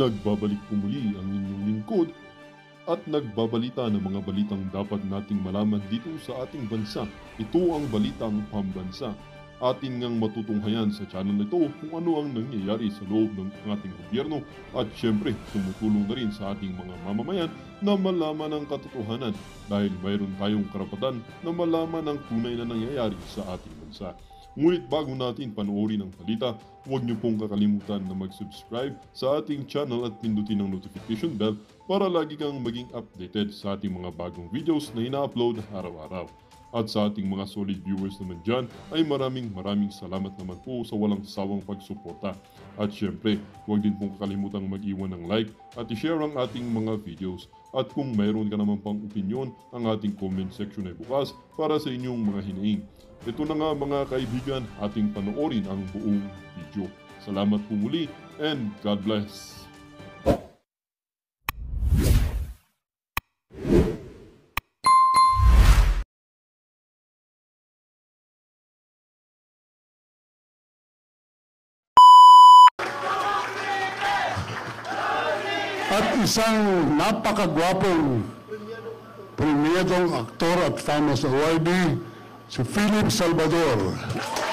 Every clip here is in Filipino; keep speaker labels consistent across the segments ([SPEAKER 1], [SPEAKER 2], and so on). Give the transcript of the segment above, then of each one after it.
[SPEAKER 1] Nagbabalik po muli ang inyong lingkod at nagbabalita ng mga balitang dapat nating malaman dito sa ating bansa. Ito ang Balitang Pambansa. Atin ngang matutunghayan sa channel na ito kung ano ang nangyayari sa loob ng ating gobyerno at syempre tumutulong na rin sa ating mga mamamayan na malaman ang katotohanan dahil mayroon tayong karapatan na malaman ang tunay na nangyayari sa ating bansa. Ngunit bago natin panoorin ang balita, huwag niyo pong kakalimutan na mag-subscribe sa ating channel at pindutin ang notification bell para lagi kang maging updated sa ating mga bagong videos na ina-upload araw-araw. At sa ating mga solid viewers naman dyan ay maraming salamat naman po sa walang sawang pagsuporta. At syempre, huwag din pong kakalimutan mag-iwan ng like at i-share ang ating mga videos. At kung mayroon ka naman pang opinion, ang ating comment section ay bukas para sa inyong mga hinaing. Ito na nga mga kaibigan, ating panoorin ang buong video. Salamat po muli and God bless!
[SPEAKER 2] At isang napakagwapong premiadong aktor at famous awardee, si Philip Salvador.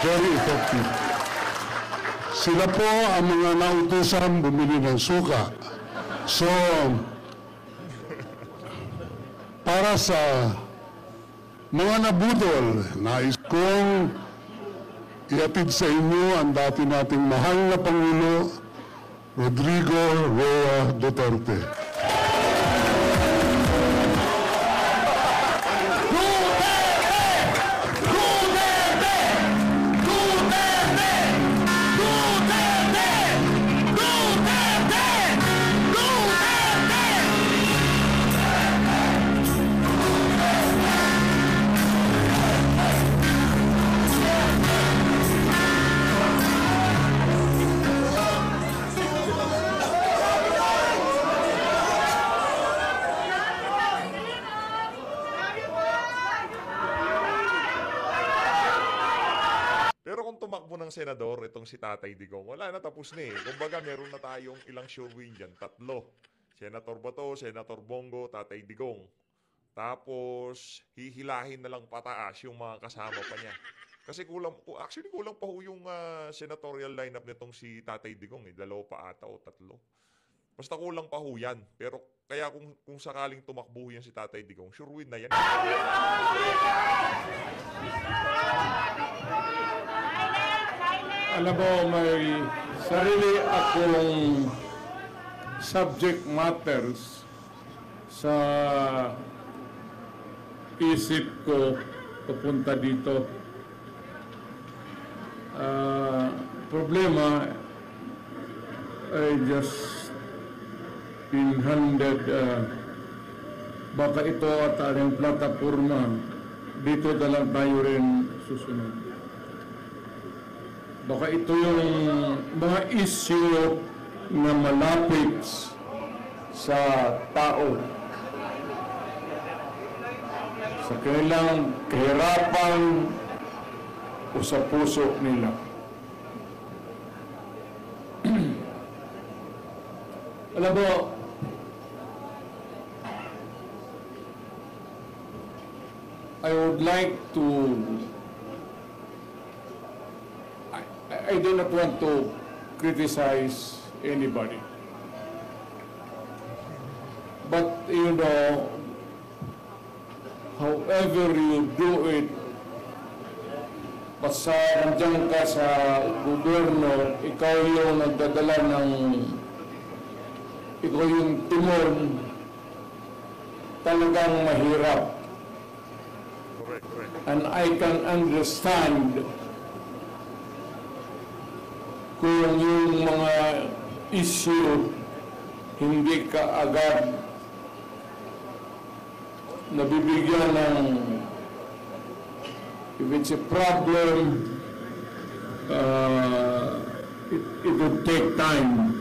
[SPEAKER 2] Very effective. Sila po ang mga nautusan bumili ng suka. So, para sa mga nabudol, nais kong iatid sa inyo ang dati nating mahal na Pangulo, Rodrigo Roa Duterte.
[SPEAKER 3] Tumakbo ng senador, itong si Tatay Digong, wala na, tapos na eh. Kumbaga, meron na tayong ilang showing dyan, 3. Senator Bato, Senator Bongo, Tatay Digong. Tapos, hihilahin na lang pataas yung mga kasama pa niya. Kasi kulang pa ho yung senatorial lineup nitong si Tatay Digong eh. 2 pa ata o 3. Basta kulang pa ho yan. Pero kaya kung sakaling tumakbo yan si Tatay Digong, sure win na yan.
[SPEAKER 4] Alam mo, may sarili akong subject matters sa isip ko papunta dito. Problema, I just been handed baka ito at aling plataforma. Dito na lang tayo rin susunod. Baka ito yung mga issue na malapit sa tao, sa kanilang kahirapan o sa puso nila. Alam mo, I would like to I do not want to criticize anybody. But, you know, however you do it, basta nandiyan ka sa gobyerno, ikaw yung nagdadala ng, ikaw yung timon, talagang mahirap. And I can understand kung yung mga issue hindi ka agad nabibigyan ng, if it's a problem, it would take time.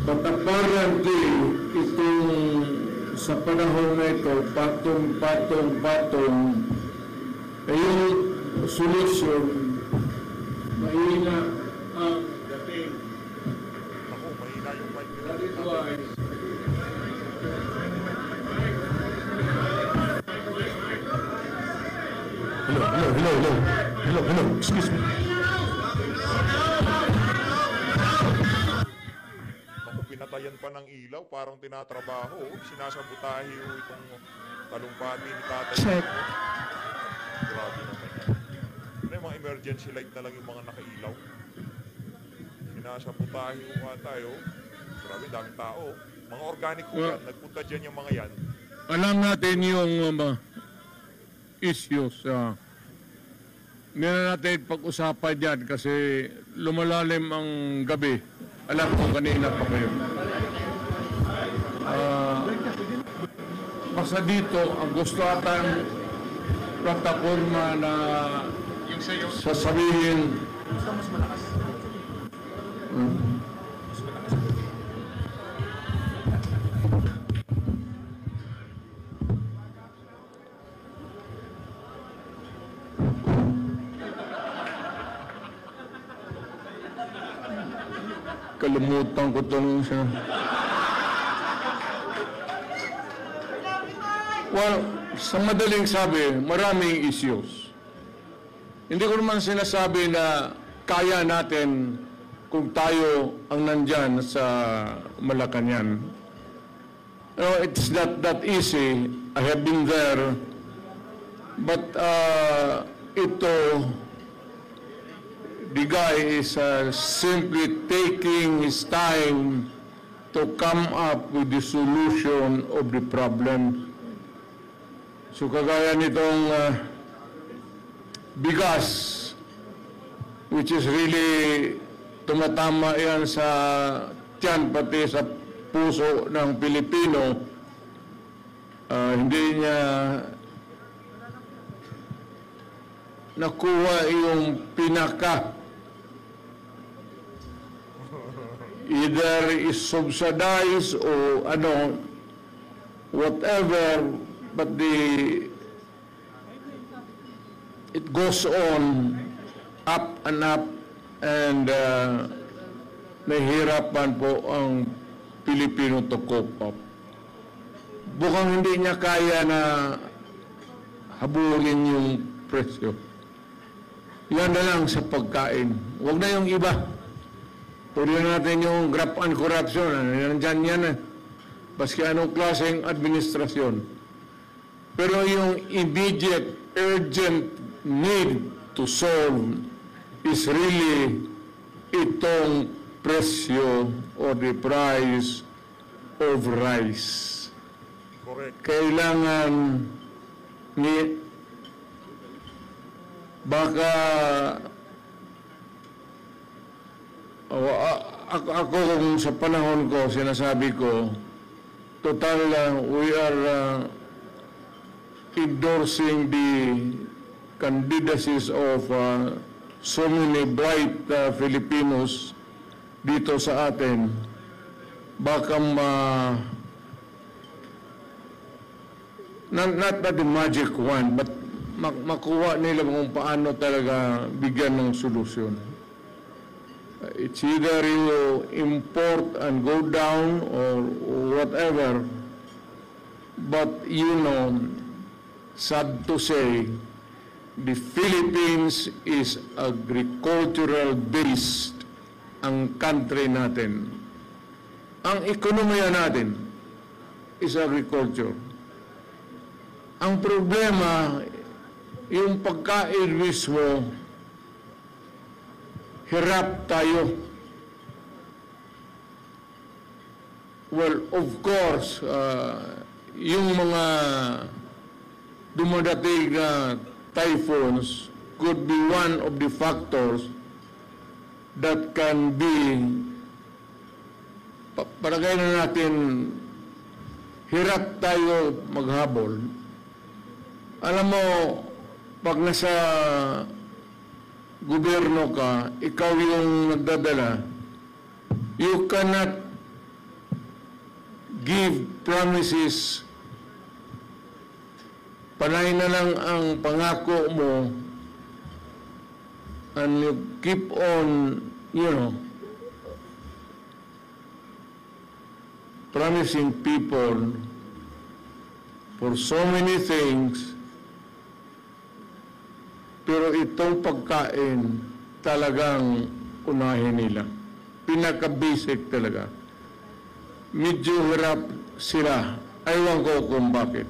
[SPEAKER 4] But apparently, itong sa panahon na ito, patong, ay yung solution, mahina ang dating.
[SPEAKER 3] Ako, mahina yung mic nila.
[SPEAKER 5] Excuse me.
[SPEAKER 3] Ako, pinatayan pa ng ilaw, parang tinatrabaho. Sinasabotahe itong talumpati ni tatay.
[SPEAKER 5] Check.
[SPEAKER 3] Grabe naman yan. Ano yung mga emergency light na lang yung mga nakailaw? Sinasabotahe yung tayo. Grabe, daming tao. Mga organic po yan. Nagpunta dyan yung mga yan.
[SPEAKER 4] Alam natin yung issues. Hindi na natin pag-usapan dyan kasi lumalalim ang gabi. Alam ko kanina pa kayo. Basta dito, ang gusto atang plataforma na sasabihin kalimutan ko itong siya. Well, sa madaling sabi, maraming issues. Hindi ko naman sinasabi na kaya natin kung tayo ang nandyan sa Malacanang. It's not that easy. I have been there. But ito, the guy is simply taking his time to come up with the solution of the problem. So kagaya nitong bigas, which is really tumatama yan sa tiyan pati sa puso ng Pilipino, hindi niya nakuha yung pinaka. Either is subsidized or whatever, but it goes on up and nahihirapan po ang Pilipino to cope up. Bukang hindi niya kaya na habulin yung presyo. Yan na lang sa pagkain. Huwag na yung iba. Tuloy natin yung graft and corruption. Nandyan yan eh. Baski anong klaseng administrasyon. Pero yung immediate, urgent need to solve is really itong presyo or the price of rice.
[SPEAKER 3] Correct.
[SPEAKER 4] Kailangan ni baka ako kung sa panahon ko sinasabi ko total we are endorsing the candidacies of so many bright Filipinos dito sa atin. Baka not the magic one, but makuha nila kung paano talaga bigyan ng solusyon. It's either you import and go down or whatever, but sad to say, the Philippines is agricultural based ang country natin. Ang ekonomiya natin is agriculture. Ang problema, yung pagkain mismo, hirap tayo. Well, of course, yung mga dumadating na typhoons could be one of the factors that can be, palagay na natin, hirap tayo maghabol. Alam mo, pag nasa gobyerno ka, ikaw yung nagdadala, you cannot give promises. Panay na lang ang pangako mo and you keep on, promising people for so many things, Pero itong pagkain talagang unahin nila. Pinaka-basic talaga. Medyo hirap sila. Aywan ko kung bakit.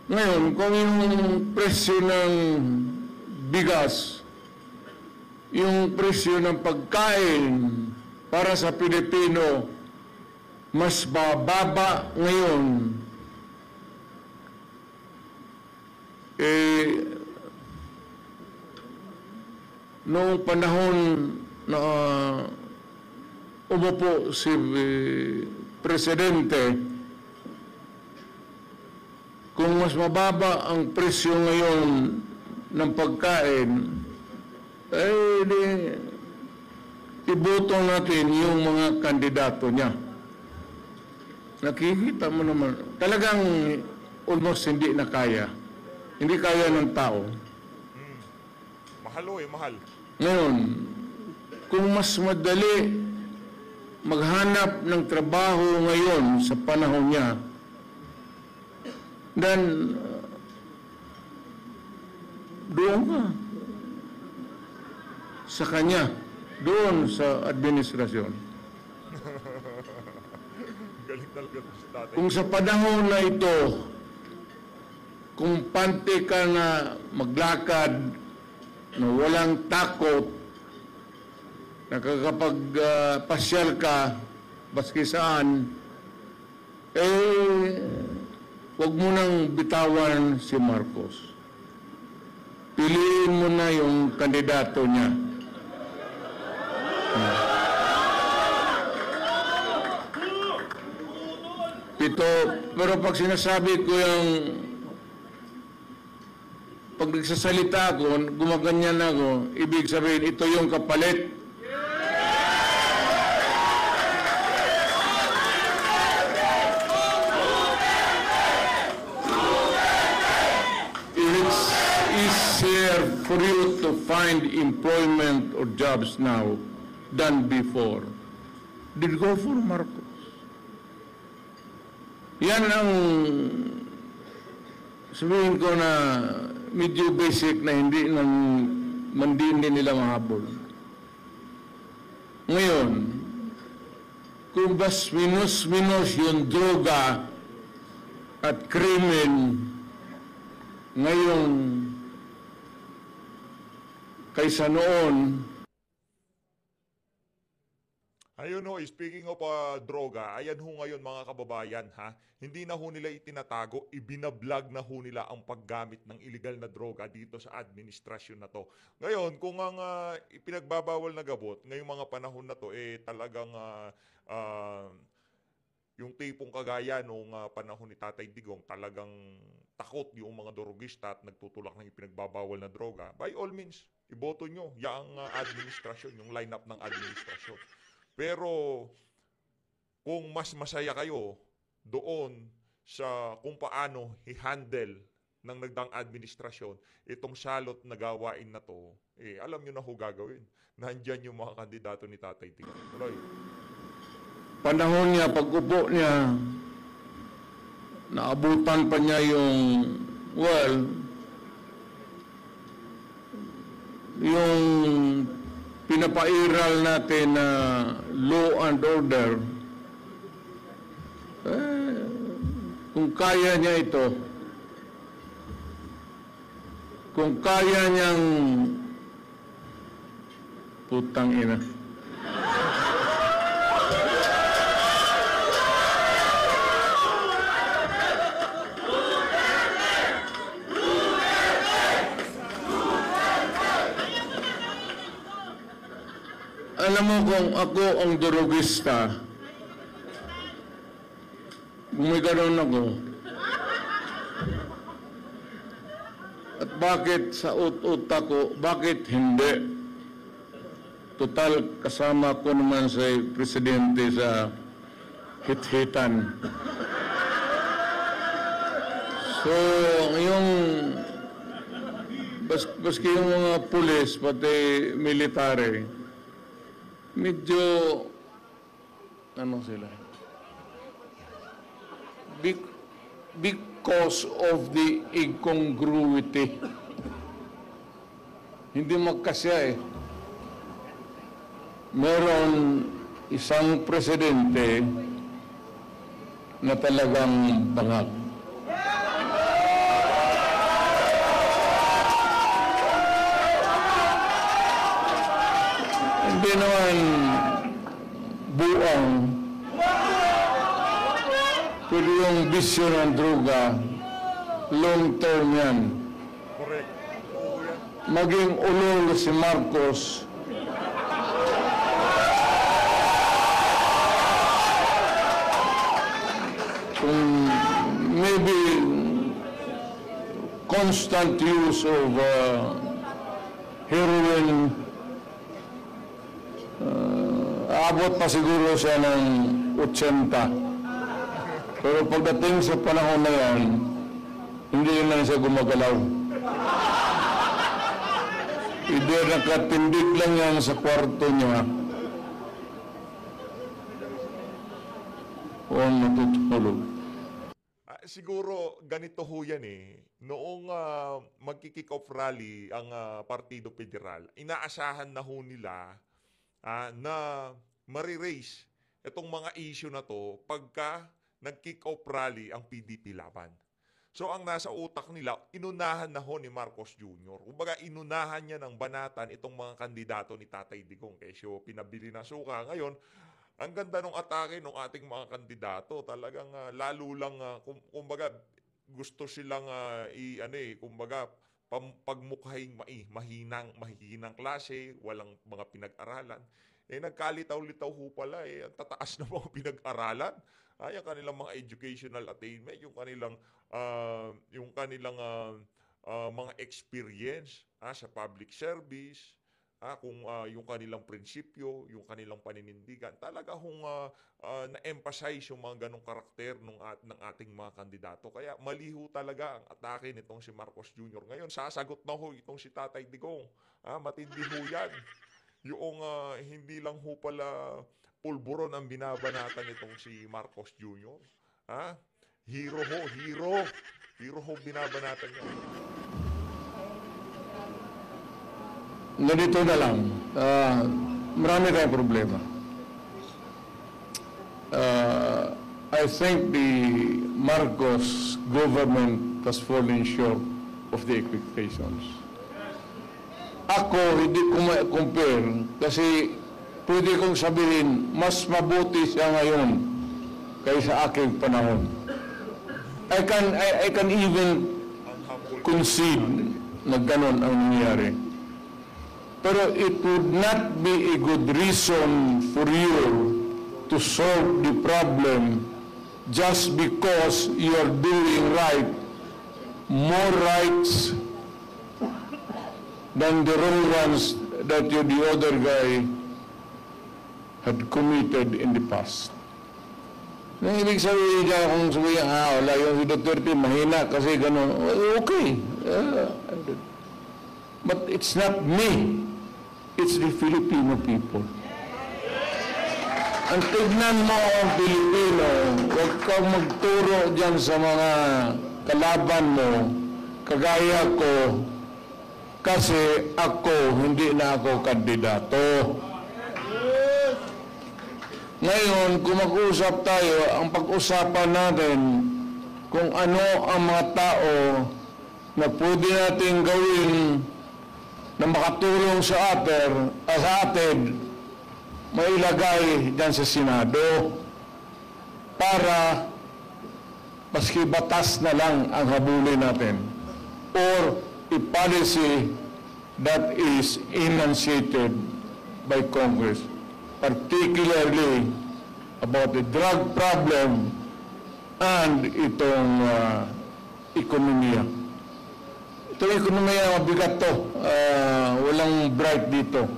[SPEAKER 4] Ngayon, kung yung presyo ng bigas, yung presyo ng pagkain para sa Pilipino mas bababa ngayon, noong panahon na umupo si Presidente, kung mas mababa ang presyo ngayon ng pagkain, iboto natin yung mga kandidato niya. Nakikita mo naman, talagang almost hindi na kaya. Hindi kaya ng tao.
[SPEAKER 3] Mahal mahal.
[SPEAKER 4] Ngayon, kung mas madali maghanap ng trabaho ngayon sa panahon niya, then doon ka sa kanya, doon sa administrasyon.
[SPEAKER 3] Galing talaga si tatay.
[SPEAKER 4] Kung sa panahon na ito, kung pante ka na maglakad, na walang takot, nakakapagpasyal ka, baski saan, huwag mo nang bitawan si Marcos. Piliin mo na yung kandidato niya. Pero pag sinasabi ko yung pag nagsasalita ako, gumaganyan ako, ibig sabihin, ito yung kapalit. It's easier for you to find employment or jobs now than before. Did go for Marcos. Yan ang sabihin ko na medyo basic na hindi nila mahabol. Ngayon, kung bas minus yung droga at krimen ngayon kaysa noon.
[SPEAKER 3] Ayun ho, speaking of droga, ayan ho ngayon mga kababayan ha, hindi na ho nila itinatago, ibinablog na ho nila ang paggamit ng illegal na droga dito sa administrasyon na to. Ngayon, kung ang ipinagbabawal na gamot, ngayong mga panahon na to, talagang yung tipong kagaya nung panahon ni Tatay Digong, talagang takot yung mga drogista at nagtutulak ng ipinagbabawal na droga, by all means, iboto nyo yung administrasyon, yung lineup ng administrasyon. Pero kung mas masaya kayo doon sa kung paano i-handle ng nagdaang administrasyon itong salot na gawain na to, alam nyo na ho gagawin. Nandyan yung mga kandidato ni Tatay Digong. Tuloy.
[SPEAKER 4] Panahon niya, pag-upo niya, naabutan pa niya yung, yung pinapairal natin na law and order, kung kaya niya ito, kung kaya niyang putang ina. Alam mo kung ako ang drogista, gumaganon ako, at bakit sa utak ko, bakit hindi? Total, kasama ko naman sa presidente sa hit-hitan. So, yung baski yung mga pulis, pati military, medyo, ano sila? because of the incongruity. Hindi magkasya eh. Meron isang presidente na talagang bangag. Hindi naman buang. Pero yung bisyo ng droga, long term yan.
[SPEAKER 3] Correct. Oo yan.
[SPEAKER 4] Maging ulol si Marcos, kung maybe constant use of heroin, aabot pa siguro siya ng 80. Pero pagdating sa panahon na yan, hindi na siya gumagalaw. Hindi nakatindig lang yan sa kwarto niya. O natutulog.
[SPEAKER 3] Siguro ganito ho yan eh. Noong magki-kick off rally ang Partido Federal, inaasahan na ho nila na mariraise itong mga issue na to pagka nag-kick off rally ang PDP laban. So ang nasa utak nila, inunahan na ho ni Marcos Jr. Kumbaga inunahan niya ng banatan itong mga kandidato ni Tatay Digong. Kesyo pinabili na suka. Ngayon, ang ganda ng atake ng ating mga kandidato. Talagang lalo lang, kumbaga gusto silang kumbaga pagmukhaying mahinang klase, walang mga pinag-aralan. Nagkalitaw-litaw ho pala ang tataas na mga pinag-aralan. Yung kanilang mga educational attainment, yung kanilang mga experience sa public service, kung yung kanilang prinsipyo, yung kanilang paninindigan. Talaga hong na-emphasize yung mga ganong karakter ng ating mga kandidato. Kaya maliho talaga ang atake nitong si Marcos Jr. Ngayon, sasagot na ho itong si Tatay Digong. Matindi ho yan. Yung hindi lang ho pala pulburon ang binabanatan nitong si Marcos Jr. Hero ho, hero. Hero ho binabanatan niya.
[SPEAKER 4] Ganito na lang. Marami tayong problema. I think the Marcos government has fallen short of the expectations. Ako, hindi ko ma-compare kasi pwede kong sabihin, mas mabuti siya ngayon kaysa aking panahon. I can even concede na ganon ang nangyari. Pero it would not be a good reason for you to solve the problem just because you're doing right, more rights than the wrong ones that the other guy had committed in the past. Nang ibig sabihin niya kung sabihin, wala yung si Duterte, mahina kasi gano'n, okay. But it's not me. It's the Filipino people. Ang tignan mo ang Pilipino, huwag kang magturo dyan sa mga kalaban mo, kagaya ko, kasi ako, hindi na ako kandidato. Ngayon, kung mag-usap tayo, ang pag-usapan natin kung ano ang mga tao na pwede natin gawin na makatulong sa atin, mailagay dyan sa Senado para maski batas na lang ang habulin natin or a policy that is enunciated by Congress, particularly about the drug problem and itong ekonomiya. Itong ekonomiya, mabigat to. Walang bright dito.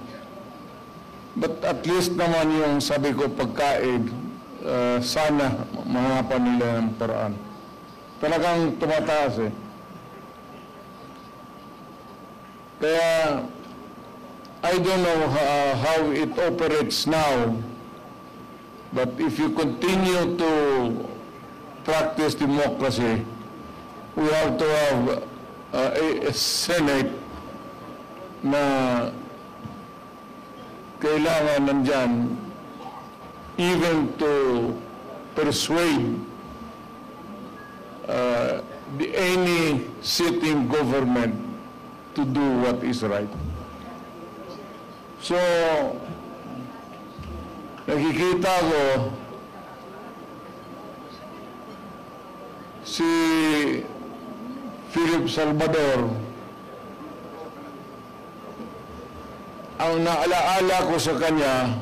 [SPEAKER 4] But at least naman yung sabi ko pagkain, sana mahapan nila ng paraan. Talagang tumataas eh. Kaya, I don't know how it operates now, but if you continue to practice democracy, we have to have a Senate na kailangan nandyan even to persuade any sitting government to do what is right. So, nakikita ko si Philip Salvador, ang naalaala ko sa kanya,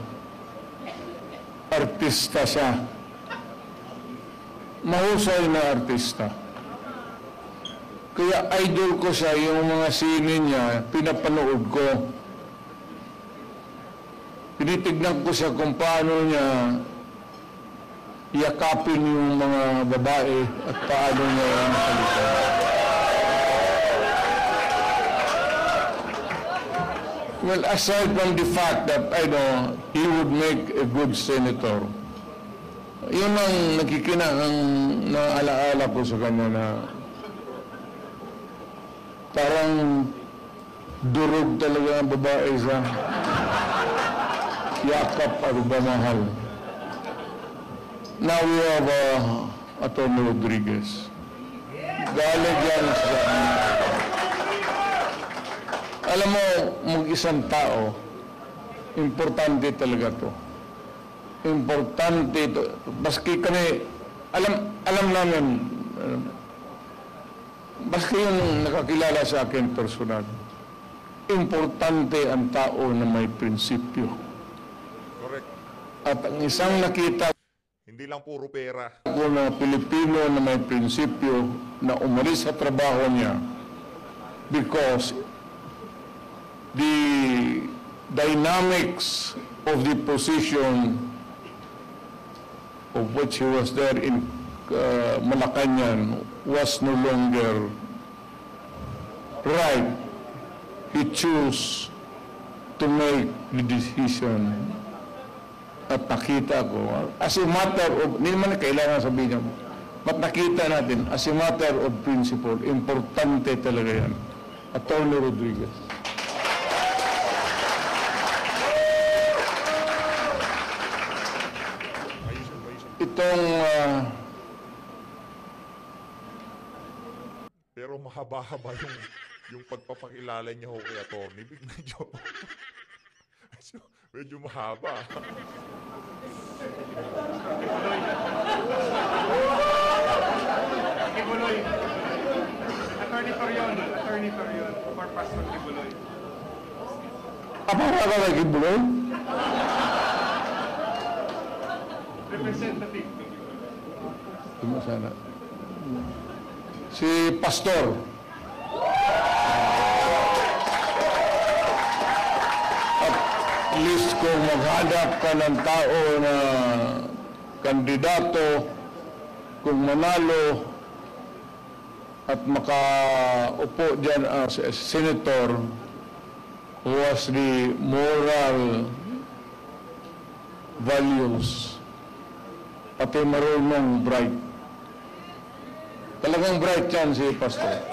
[SPEAKER 4] artista siya. Mahusay na artista. Kaya idol ko siya, yung mga sine niya, pinapanood ko. Tinitignan ko siya kung paano niya yakapin yung mga babae at paano niya nakalito. Well, aside from the fact that I know he would make a good senator, yun ang ang naalaala ko sa kanya na parang durog talaga ang babae sa yakap at bamahal. Now we have Atty. Rodriguez. Galing yan sa... Alam mo, mag-isang tao, importante talaga to. Importante ito. Baski kami, alam namin, baski yung nakakilala sa akin personal, importante ang tao na may prinsipyo.
[SPEAKER 3] Correct.
[SPEAKER 4] At ang isang nakita
[SPEAKER 3] Hindi lang puro pera.
[SPEAKER 4] ko na Pilipino na may prinsipyo na umalis sa trabaho niya because the dynamics of the position of which he was there in Malacanang was no longer right. He chose to make the decision. At nakita ko, as a matter of, hindi naman kailangan sabihin niya, but nakita natin, as a matter of principle, importante talaga yan. Atty. Rodriguez. Itong
[SPEAKER 3] Pero mahaba-haba yung pagpapakilala niya ho kay Atty. Vic. Medyo mahaba.
[SPEAKER 5] Kibuloy. Attorney Torion, for Pastor Kibuloy.
[SPEAKER 4] apa ka kay Kibuloy?
[SPEAKER 5] Representative.
[SPEAKER 4] Tuma sana. Si Pastor. At least kung maghanap ka ng tao na kandidato, kung manalo at makaupo dyan as a senator who has the moral values, pati marunong bright. Talagang bright yan si Pastor.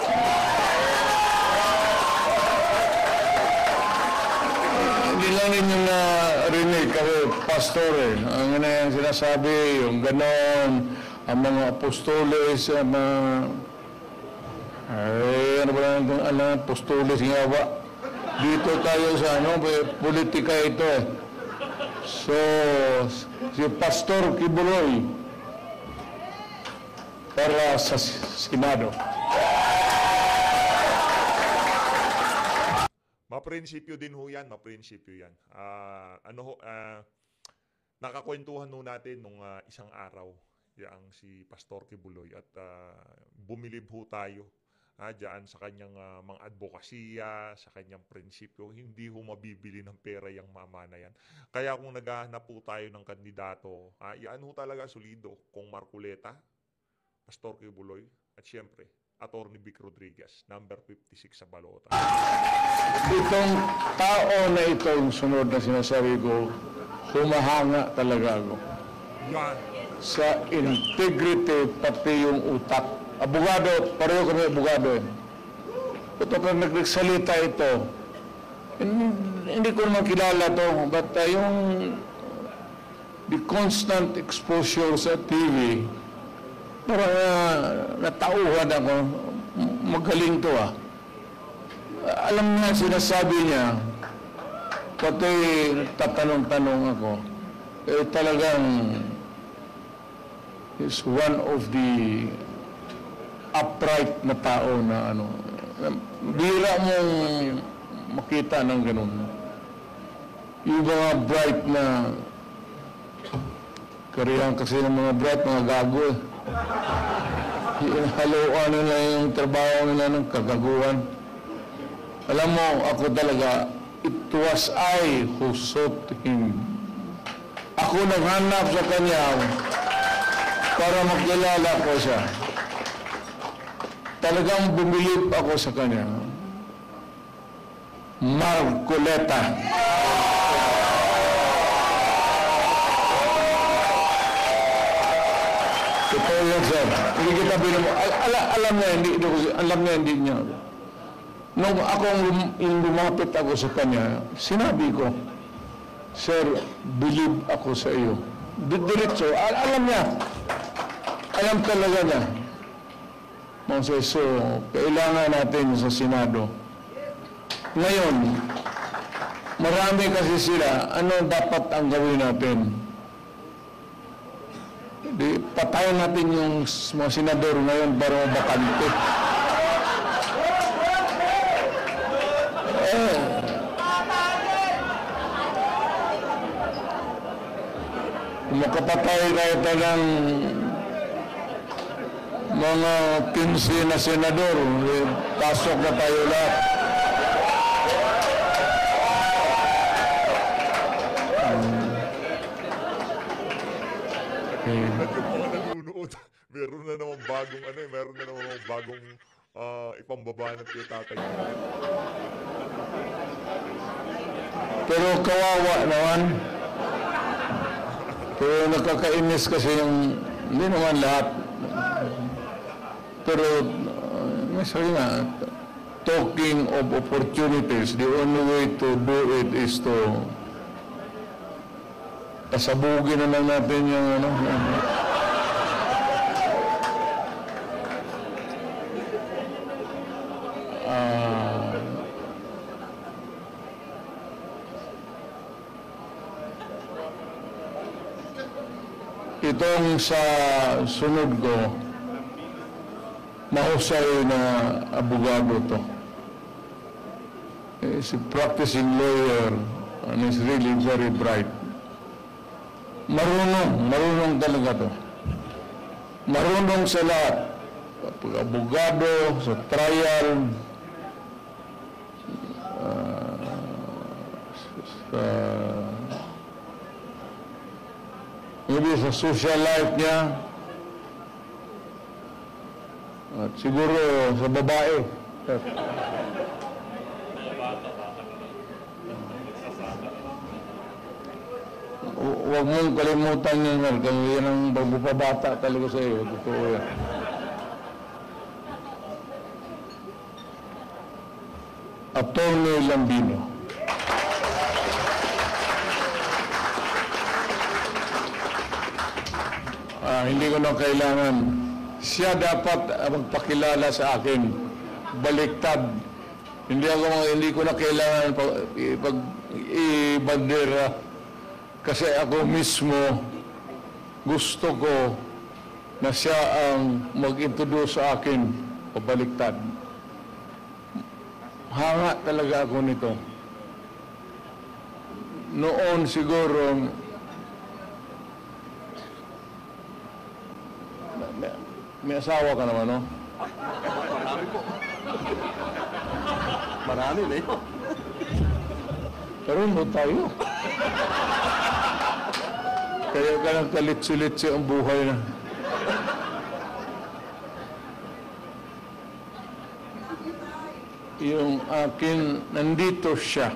[SPEAKER 4] Hindi lang ninyo narinig kasi Pastor eh. Ang yung sinasabi, yung ganon, ang mga apostoles, ano ba lang itong alam, apostoles nga ba? Dito tayo sa politika ito eh. So, si Pastor Kibuloy para sa Senado.
[SPEAKER 3] Maprinsipyo din ho yan, maprinsipyo yan. Nakakwentuhan ho natin nung isang araw yang si Pastor Kibuloy at bumilib ho tayo diyan sa kanyang mga advokasya, sa kanyang prinsipyo. Hindi ho mabibili ng pera yung mama na yan. Kaya kung naghahanap po tayo ng kandidato, yan ho talaga solido. Kung Marcoleta, Pastor Kibuloy, at siyempre, Atty. Vic Rodriguez, number 56 sa balota.
[SPEAKER 4] Itong tao na ito, yung sunod na sinasabi ko, humahanga talaga ako.
[SPEAKER 3] Yan.
[SPEAKER 4] sa integrity pati yung utak. Abogado, pareho kami abogado eh. Ito pag nagsalita ito, hindi ko naman kilala to, but yung the constant exposure sa TV, parang natauhan ako, magaling to ah. Alam niya, sinasabi niya, pati tatanong-tanong ako, eh talagang is one of the upright na tao na ano, bira mong makita ng ganun. Yung mga bright na kariyan kasi ng mga bright, mga gago eh. Haluan nila yung trabaho nila ng kagaguhan. Alam mo, ako talaga, it was I who sought him. Ako naghanap sa kanya para makilala ko siya. Talagang bumilip ako sa kanya. Marcoleta. Totoo yan, sir. Hindi kita bilang mo. Alam niya, hindi niya. Nung lumapit ako sa kanya, sinabi ko, Sir, believe ako sa iyo. Diretso, alam niya. Alam talaga niya. So, kailangan natin sa Senado. Ngayon, marami kasi sila, ano dapat ang gawin natin? Patayin natin yung mga senador ngayon para mabakante. Kung makapatay kayo ng mga 15 na senador, pasok na tayo lahat.
[SPEAKER 3] Nanunood. Meron na naman bagong ipambaba ng kay tatay.
[SPEAKER 4] Pero kawawa naman. Pero nakakainis kasi yung, hindi naman lahat. Pero, sabi nga, talking of opportunities, the only way to do it is to pasabugin na lang natin yung ano. Itong sa sunod ko, mahusay na abogado to. He's a practicing lawyer and he's really very bright. Marunong talaga to. Marunong sa lahat. Abogado, sa trial, maybe sa social life niya, at siguro sa babae. Huwag mong kalimutan yun, Mel, kasi yan ang pagpapabata talaga sa iyo. Totoo yan. Atty. Lambino. Hindi ko na kailangan. Siya dapat magpakilala sa akin. Baliktad. Hindi ko na kailangan ibandera. Kasi ako mismo gusto ko na siya ang mag-introduce sa akin pabaliktad. Hanga talaga ako nito. Noon siguro may asawa ka naman, no?
[SPEAKER 6] Marami na yun.
[SPEAKER 4] Pero hindi tayo. Kaya ka lang kalitsi-litsi ang buhay na. Yung akin, nandito siya.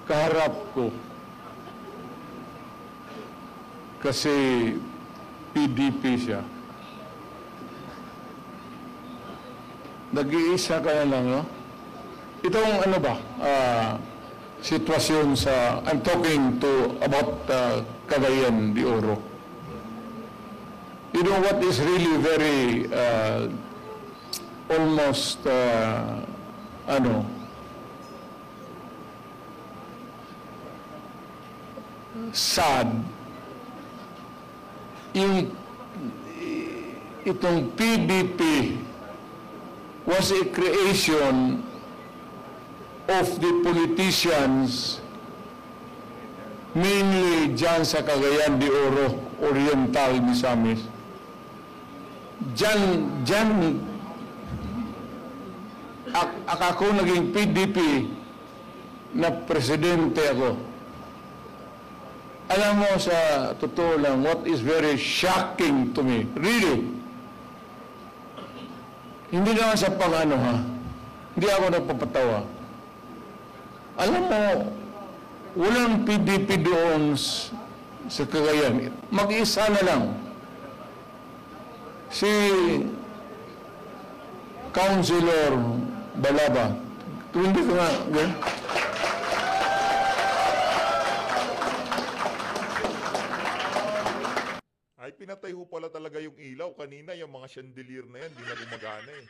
[SPEAKER 4] Kaharap ko. kasi PDP siya. Nag-iisa ka na lang, no? Itong ano ba, sitwasyon sa, I'm talking about Cagayan de Oro. You know what is really very, almost, sad, itong PDP was a creation of the politicians mainly dyan sa Cagayan de Oro, Oriental, Misamis. Dyan, ako naging PDP na presidente ako. Alam mo, sa totoo lang, what is very shocking to me, really, hindi naman sa pang-ano ha, hindi ako nagpapatawa. Alam mo, walang PDP doon sa Cagayan. Mag-isa na lang. Si Councilor Balaba. Hindi ko nga, ganyan.
[SPEAKER 3] Ay, pinatay ho pala talaga yung ilaw. Kanina, yung mga chandelier na yan, di na gumagana eh.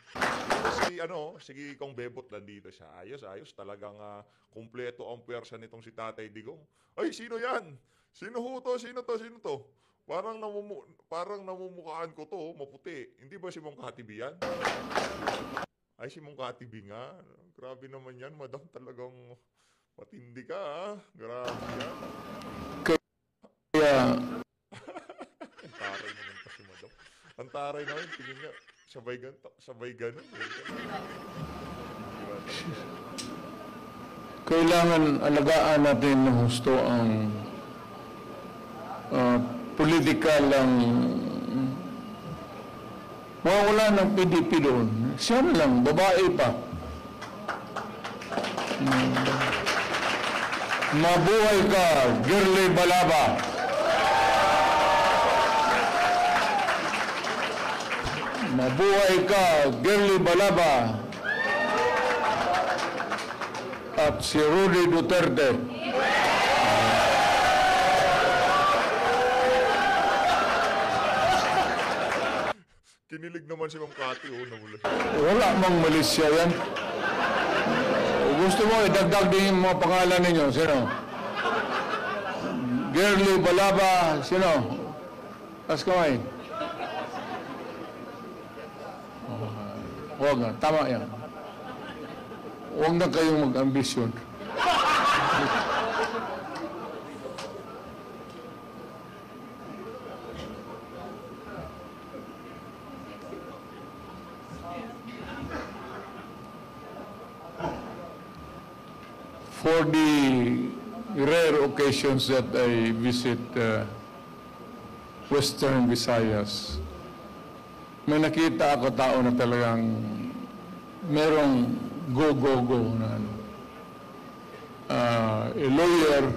[SPEAKER 3] Sige kong bebot nandito siya. Ayos. Talagang kumpleto ang pwersa nitong si Tatay Digong. Ay, sino yan? Sino ho to? Sino to? Parang namumukhaan ko to, maputi. Hindi ba si Mong Katibi yan? Ay, si Mong Katibi nga. Grabe naman yan, madam. Talagang matindi ka, ha? Grabe yan.
[SPEAKER 4] Kaya,
[SPEAKER 3] Taray naman kasi, madam. Ang taray naman, tingin nga, sabay ganun.
[SPEAKER 4] kailangan alagaan natin ng husto ang political ang wala ng PDP doon. Siya na lang, babae pa. Mabuhay ka, Girly Balaba. Mabuhay ka, Girly Balaba. At si Rudy Duterte.
[SPEAKER 3] Kinilig naman si Ma'am Kati, namula siya.
[SPEAKER 4] Wala mang malisya yan. Gusto mo, idagdag din yung mga pangalan ninyo. Sino? Girly Balaba. Sino? Taas kamay. Huwag na. Tama yan. Huwag na kayong mag-ambisyon. For the rare occasions that I visit Western Visayas, may nakita ako tao na talagang merong go na a lawyer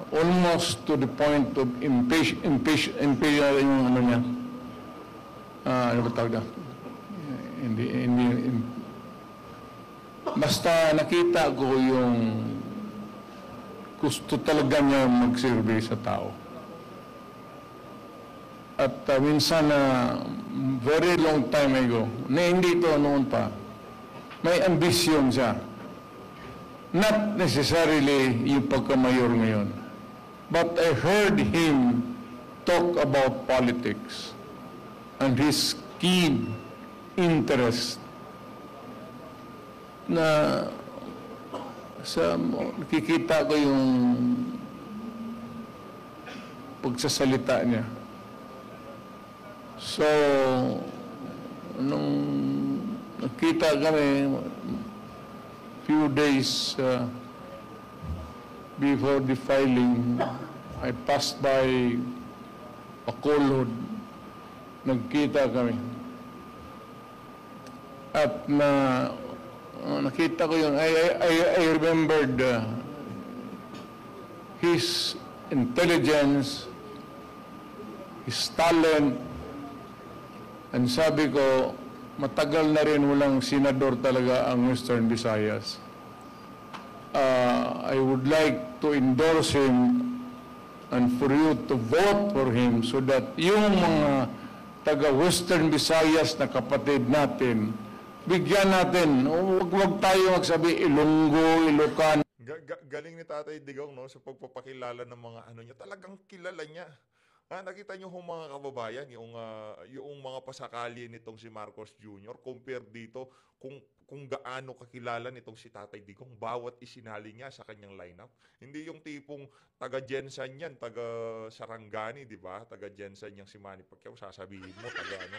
[SPEAKER 4] almost to the point of impatient yung ano niya. Ano ba tawag na? Basta nakita ko yung gusto talaga niya mag-survey sa tao. At minsan very long time ago, na hindi ito noon pa, may ambisyon siya. Not necessarily yung pagkamayor ngayon. But I heard him talk about politics and his keen interest na nakikita ko yung pagsasalita niya. So, nung nakita kami few days before the filing, I passed by Bacolod, nagkita kami. At nakita ko yun, I remembered his intelligence, his talent, and sabi ko, matagal na rin walang senador talaga ang Western Visayas. I would like to endorse him and for you to vote for him so that yung mga taga-Western Visayas na kapatid natin, bigyan natin, huwag tayo magsabi Ilonggo, Ilocano.
[SPEAKER 3] Galing ni Tatay Digong, no, sa pagpapakilala ng mga ano niya. Talagang kilala niya. Nakita niyo ho mga kababayan, yung mga pasakali nitong si Marcos Jr. compare dito kung gaano kakilala nitong si Tatay Digong, bawat isinali niya sa kanyang lineup. Hindi yung tipong taga-Jensen yan, taga-Sarangani, di ba? Taga-Jensen yang si Manny Pacquiao, sasabihin mo, taga-ano.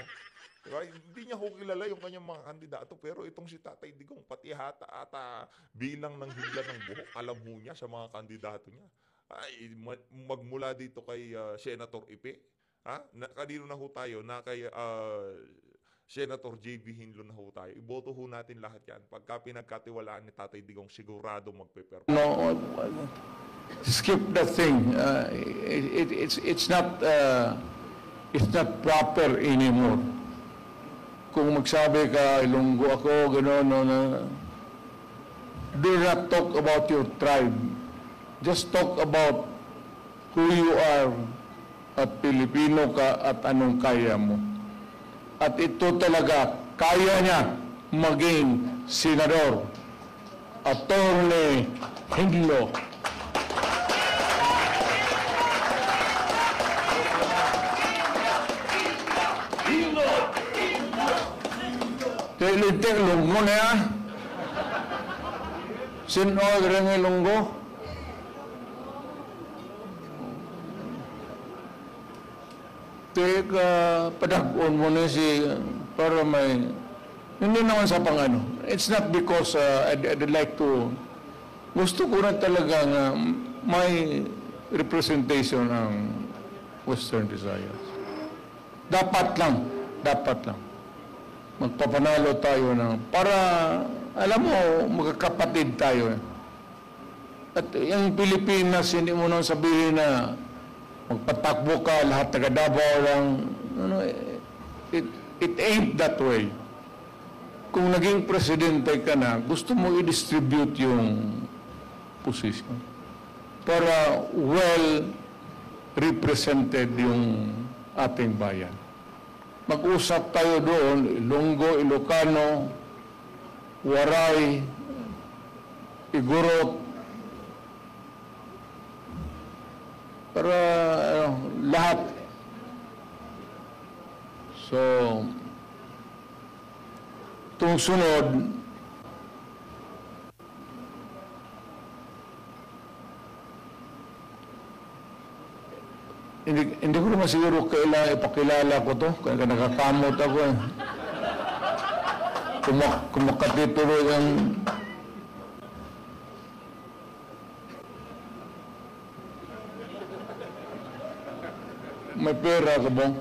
[SPEAKER 3] Diba? Hindi niya ho kilala yung kanyang mga kandidato, pero itong si Tatay Digong, pati ata bilang ng hibla ng buhok, alam ho niya sa mga kandidato niya. Ay, magmula dito kay Senator Ipe, kanino na ho tayo, na kay Senator J.B. Hinlo na ho tayo. Iboto ho natin lahat yan. Pagka pinagkatiwalaan ni Tatay Digong, sigurado magpe-perform.
[SPEAKER 4] No, skip that thing. It's not proper anymore. Kung magsabi ka, Ilonggo ako, gano'n, do not talk about your tribe. Just talk about who you are at Pilipino ka at anong kaya mo. At ito talaga, kaya niya maging senador. Attorney Hinlo. Tilite Ilonggo na ya. Sino ang Ilonggo? Padagon mo na si para may hindi naman sa pangano. It's not because I'd like to gusto ko na talaga na may representation ng Western Visayas. Dapat lang magpapanalo tayo ng para alam mo magkakapatid tayo. At yung Pilipinas hindi mo nang sabihin na magpatakbo ka, lahat taga Davao lang. It ain't that way. Kung naging presidente ka na, gusto mo i-distribute yung position para well represented yung ating bayan. Mag-usap tayo doon, Ilonggo, Ilocano, Waray, Igorot, para lahat. So, itong sunod, hindi ko naman siguro ipakilala ko to, kaya nakakamot ako eh. Kumakatituloy ang may pera ka bang?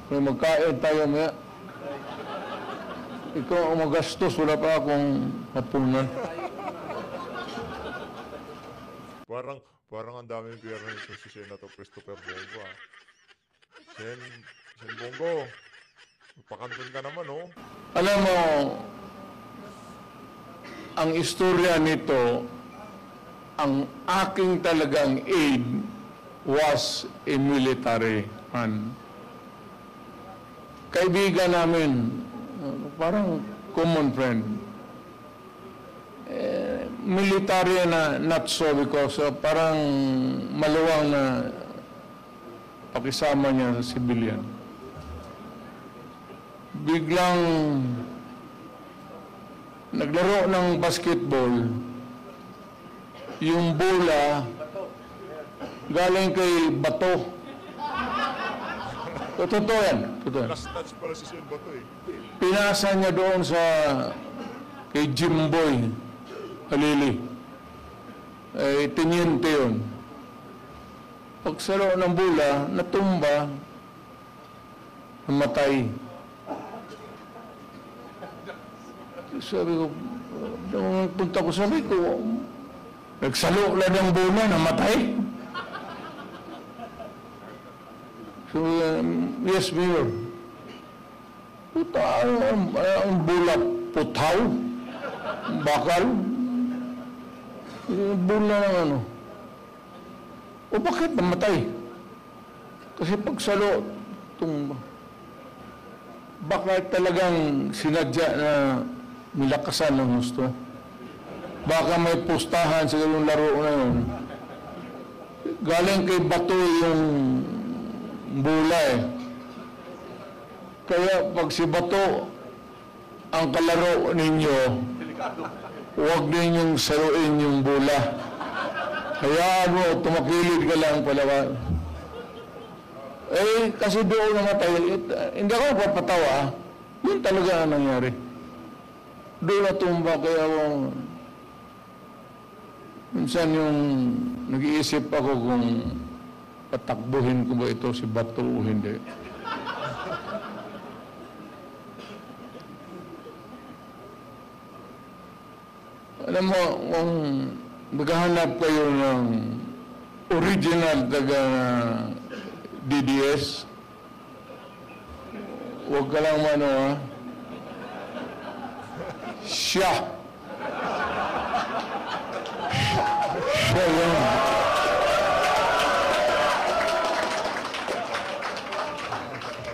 [SPEAKER 4] May magkain tayo maya. Ikaw ang magastos, wala pa akong hapunan.
[SPEAKER 3] Parang ang daming pera nito si Senator Christopher Bongo. Sen Bongo, pakanton ka naman, oh.
[SPEAKER 4] Alam mo, ang istorya nito, ang aking talagang aid was a military man. Kaibigan namin, parang common friend. Military na not so because parang maluwang na pakisama niya sa civilian. Biglang naglaro ng basketball, yung bola galing kay Bato. Totoo yan.
[SPEAKER 3] Last touch pala si Sen Bato eh.
[SPEAKER 4] Pinasa niya doon sa kay Jimboy Halili. Tiniente yun. Pagsalo ng bola, natumba, namatay. Sabi ko, nung punta ko, sabi ko, nagsalo lang ng bola, namatay. So, yes, Mayor. Puta, ang bola, putaw, bakal, bola ng ano. O bakit namatay? Kasi pagsalo, tumba. Baka talagang sinadya na nilakasan ng gusto. Baka may pustahan sa yung laro na yun. Galing kay Bato yung bola eh. Kaya pag si Bato ang kalaro ninyo, huwag ninyong saruin yung bola. Hayaan mo, tumakilid ka lang pala. Eh, kasi doon namatay, hindi ako napapatawa. Yun talaga ang nangyari. Doon natumba, kaya ako, minsan yung nag-iisip ako kung patakbuhin ko ba ito si Bato o hindi. Alam mo, kung maghahanap kayo ng original taga DDS, huwag ka lang mano ha. Siya yun.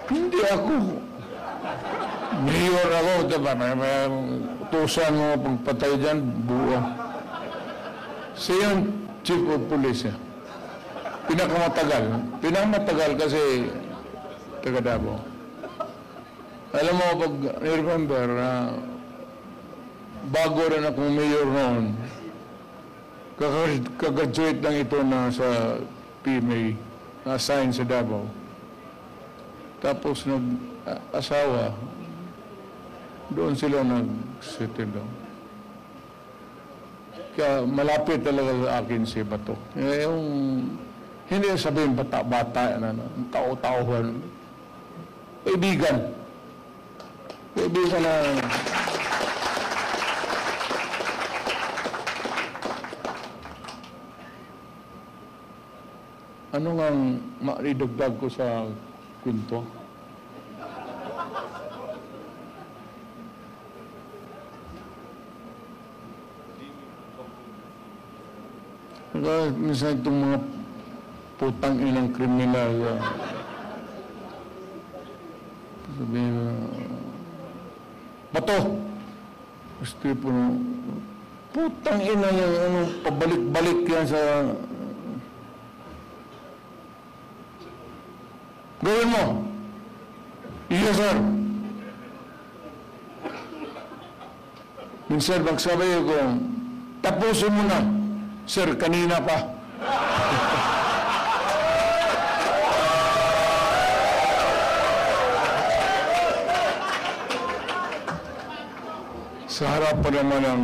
[SPEAKER 4] Hindi ako. Mayor ako, diba? May utusan mo pagpatay dyan, buo. Siya yung chief of police. Pinakamatagal kasi taga Davao. Alam mo, pag I-remember, bago rin akong mayor noon, kakagraduate lang ito na sa PMA, na-assign sa Davao. Tapos nag-asawa, doon sila nag-settle down. Kaya malapit talaga sa akin si Bato. Yung hindi sabihin bata-bata, tao-taohan. Kaibigan. Kaibigan na... Ano nga maidagdag ko sa kwento? Minsan itong mga putang inang kriminal. Sabihin na, Bato! Gusto po na, putang ina yung pabalik-balik yan sa... Gawin mo! Yes, sir! Minsan magsabi ko, tapusin mo na. Sir, kanina pa. Sa harap pa naman ng,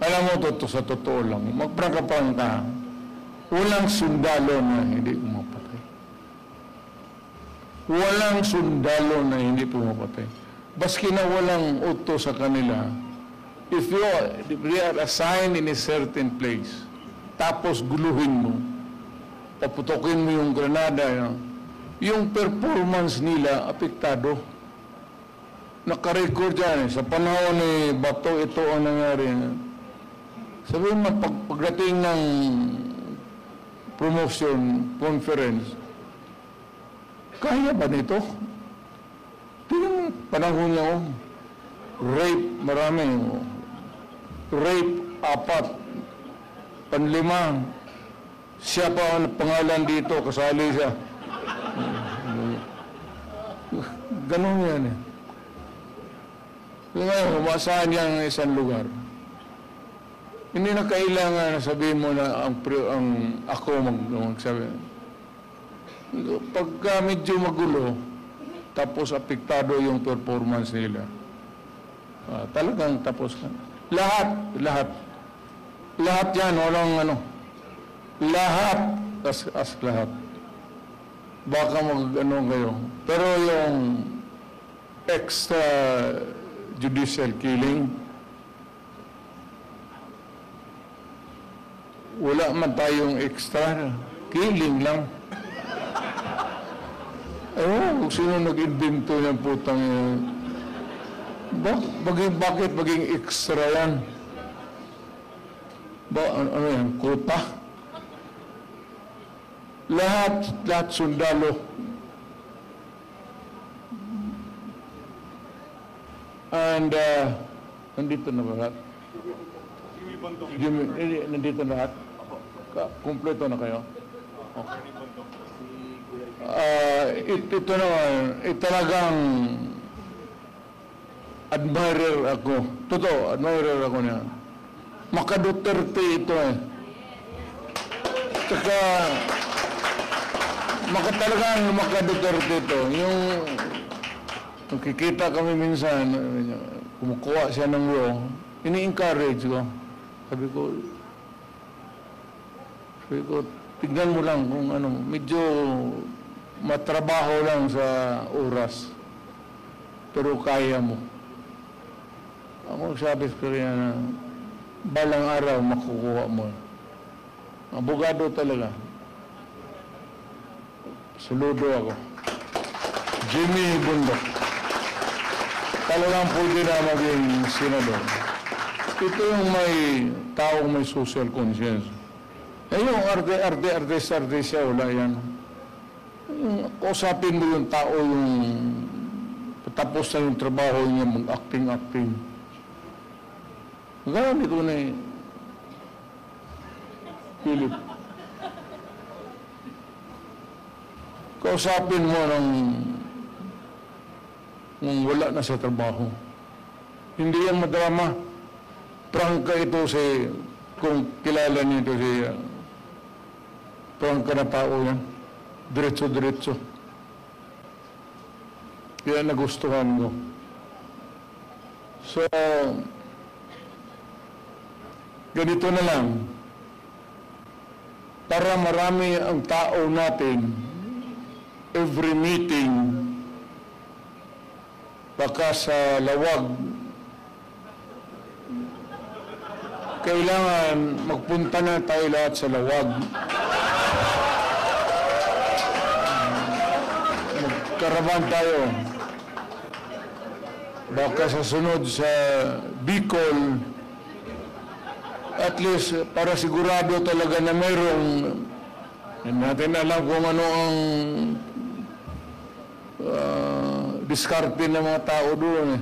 [SPEAKER 4] alam mo sa totoo lang, magprangkapang ka, walang sundalo na hindi pumapatay. Walang sundalo na hindi pumapatay. Baski na walang uto sa kanila, if they are assigned in a certain place, tapos guluhin mo, paputokin mo yung granada, yung performance nila apektado. Nakarecord yan. Sa panahon ni Bato, ito ang nangyari. Sabihin mo, pagdating ng promotion, conference, kaya ba nito? Tingnan mo, panahon niya, rape, marami. Rape, 4. Panlima. Siya pa ang pangalan dito, kasali siya. Ganun yan eh. Ngayon, umasahan niya ng isang lugar. Hindi na kailangan na sabihin mo na ako magsabi. Pagka medyo magulo, tapos apektado yung performance nila, talagang tapos ka. Lahat yan, walang lahat, as lahat. Baka kayo. Pero yung extra judicial killing, wala man tayong extra. Kiling lang. Kung sino nag-invento ng putang yan. Bakit maging extra yan? Ano yan? Kota? Lahat sundalo. And, nandito na ba lahat? Nandito na lahat? Kompleto na kayo? Ito naman, talagang admirer ako. Totoo, admirer ako niya. Maka-Duterte ito eh. Tsaka, talagang maka-Duterte ito. Yung nakikita kami minsan, kumukuha siya ng law, ini-encourage ko. Sabi ko, tignan mo lang kung ano, medyo matrabaho lang sa oras. Pero kaya mo. Ako sabi ko rin na balang araw makukuha mo. Abogado talaga. Saludo ako. Jimmy Bundok. Talagang pwede na maging senador. Ito yung may taong may social conscience. Yung arte siya, wala yan. Yung usapin mo yung tao, yung patapos na yung trabaho niya, mag-acting. Ganun ito na eh. Philip. Kausapin mo nung wala na sa trabaho. Hindi yan madrama. Prangka ito kung kilala niyo ito prangka na tao yan. Diretso. Kaya nagustuhan ko. So, ganito na lang. Para marami ang tao natin, every meeting, baka sa lawag, kailangan magpunta na tayo lahat sa lawag. Magkaraban tayo. Baka sa sunod sa Bicol, at least para sigurado talaga na mayroong, natin alam kung ano ang diskarte ng mga tao doon eh.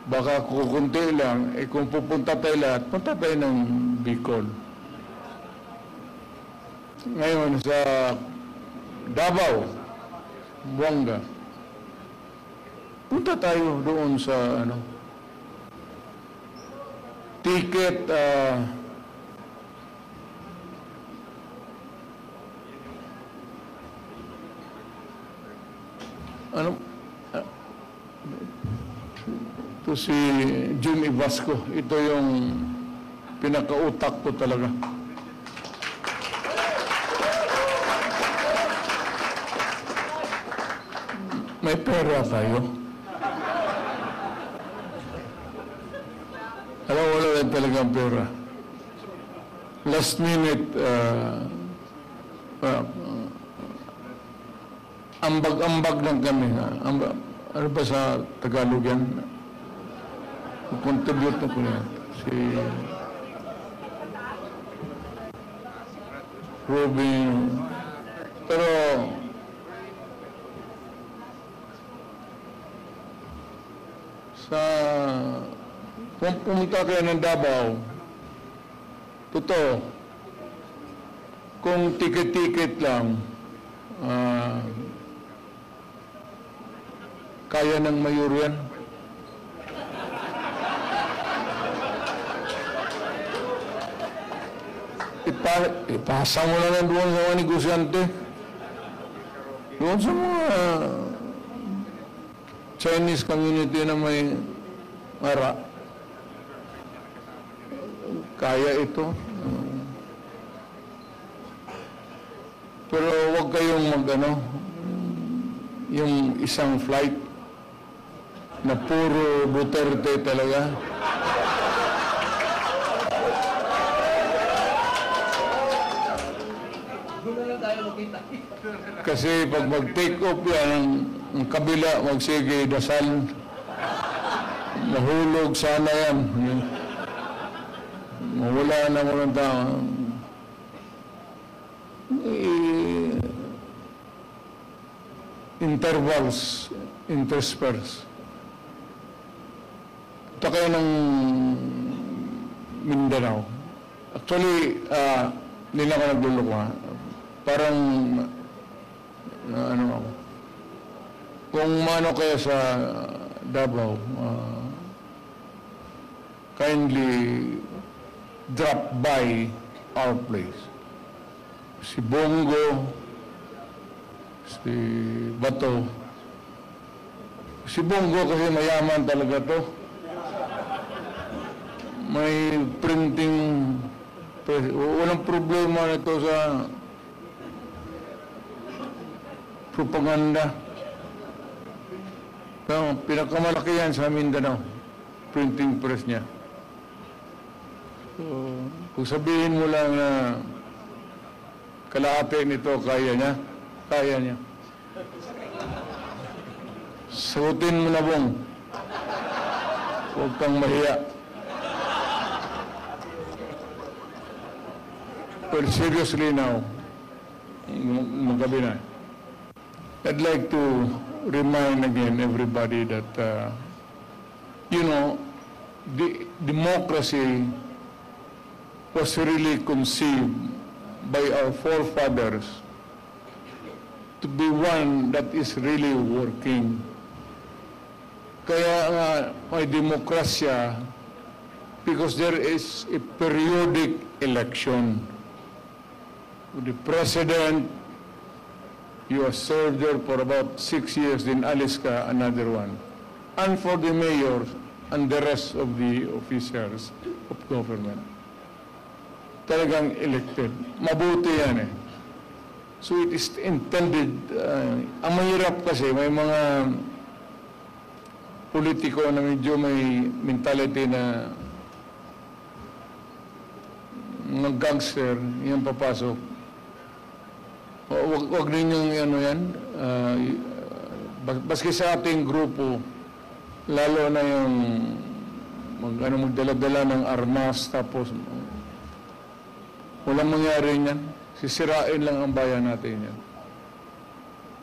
[SPEAKER 4] Baka kukunti lang, kung pupunta tayo lahat, punta tayo ng Bicol. Ngayon sa Davao, Buanga, punta tayo doon sa ticket, ito si Jimmy Vasco. Ito yung pinakautak ko talaga. May pera tayo. Alam, wala rin talagang pera. Last minute, ambag-ambag lang kami. Ano ba sa Tagalog yan? Contribute na po yan. Si Robin. Pero kung pumunta kayo ng Davao, totoo, kung ticket-ticket lang, kaya ng mayor yan. Ipasa mo na lang doon sa mga negosyante. Doon sa mga Chinese community na may mara. Kaya ito. Pero huwag kayong yung isang flight na puro Duterte talaga. Kasi pag mag-take off yan, ang kabila, magsige, dasal. Mahulog sana yan. Mawala na mo ng tao. Intervals, intersperse. Ito kayo ng Mindanao. Actually, hindi na ako nagluloko ha. Parang, ano ako. Kung mano kayo sa Davao, kindly drop by our place. Si Bongo, si Bato. Si Bongo kasi mayaman talaga to. May printing press. Walang problema nito sa propaganda. Pero pinakamalaki yan sa Mindanao. Printing press niya. So, kung sabihin mo lang na kalahati nito, kaya niya. Kaya niya. Sagutin mo na, Bong. Huwag kang mahiya. But seriously now, magabi na. I'd like to remind again everybody that, you know, the democracy was really conceived by our forefathers to be one that is really working. Kaya nga may demokrasya because there is a periodic election. The president, you are served there for about 6 years, then alis ka, another one. And for the mayor and the rest of the officials of government. Talagang elected. Mabuti yan eh. So it is intended, ang mahirap kasi may mga politiko na medyo may mentality na mga gangster, yan papasok. Huwag ninyong ano yan, baski sa ating grupo, lalo na yung magdala-dala ng armas, tapos walang mangyari niyan. Sisirain lang ang bayan natin yan.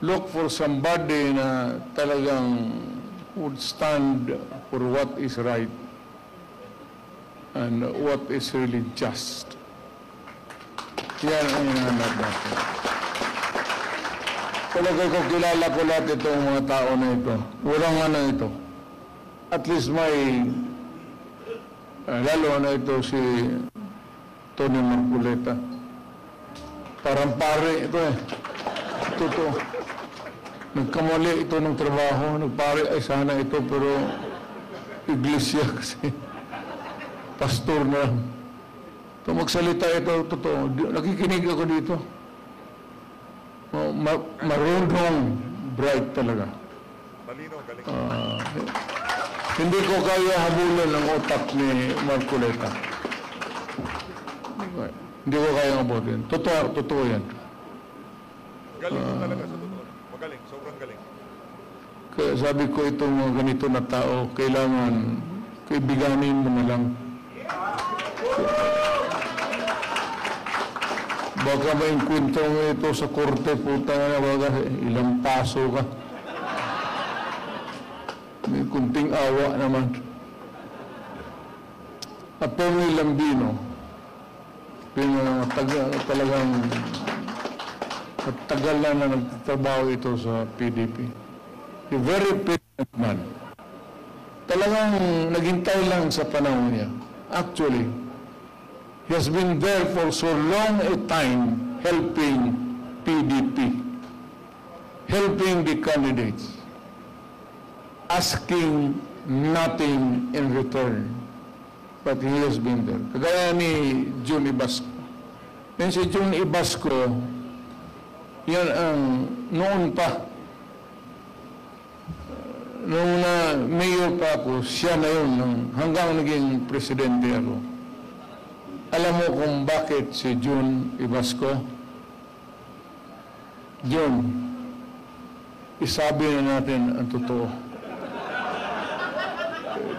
[SPEAKER 4] Look for somebody na talagang would stand for what is right and what is really just. Yan ang hinahanap natin. Palagay ko, kilala ko lahat itong mga tao na ito. Walang ano ito. At least may, lalo na ito si Tony Marcoleta. Parang pare ito eh. Ito. Nagkamali ito ng trabaho. Nagpare ay sana ito pero iglesia kasi. Pastor na lang. Ito magsalita ito, totoo. Nakikinig ako dito. Marunong, bright talaga.
[SPEAKER 3] Talino, galing.
[SPEAKER 4] Hindi ko kaya habulan ang otak ni Marcoleta. Hindi ko kaya habulan. Totoo yan.
[SPEAKER 3] Galing mo talaga sa totoo. Magaling, sobrang galing.
[SPEAKER 4] Kaya sabi ko itong mga ganito na tao, kailangan kaibiganin mo na lang. Baka may kwento mo ito sa korte, puta na baga, ilang paso ka. May kunting awa naman. Atty. Lambino, talagang tagal na nagtatrabaho ito sa PDP. A very patient man. Talagang naghintay lang sa panahon niya. Actually, he has been there for so long a time helping PDP, helping the candidates, asking nothing in return. But he has been there. Kagaya ni Jun Ibasco. Yan si Jun Ibasco, yan ang noon pa, noong na mayor pa ako, siya na yun, hanggang naging presidente ako. Alam mo kung bakit si Jun Ibasco? John, isabi na natin ang totoo.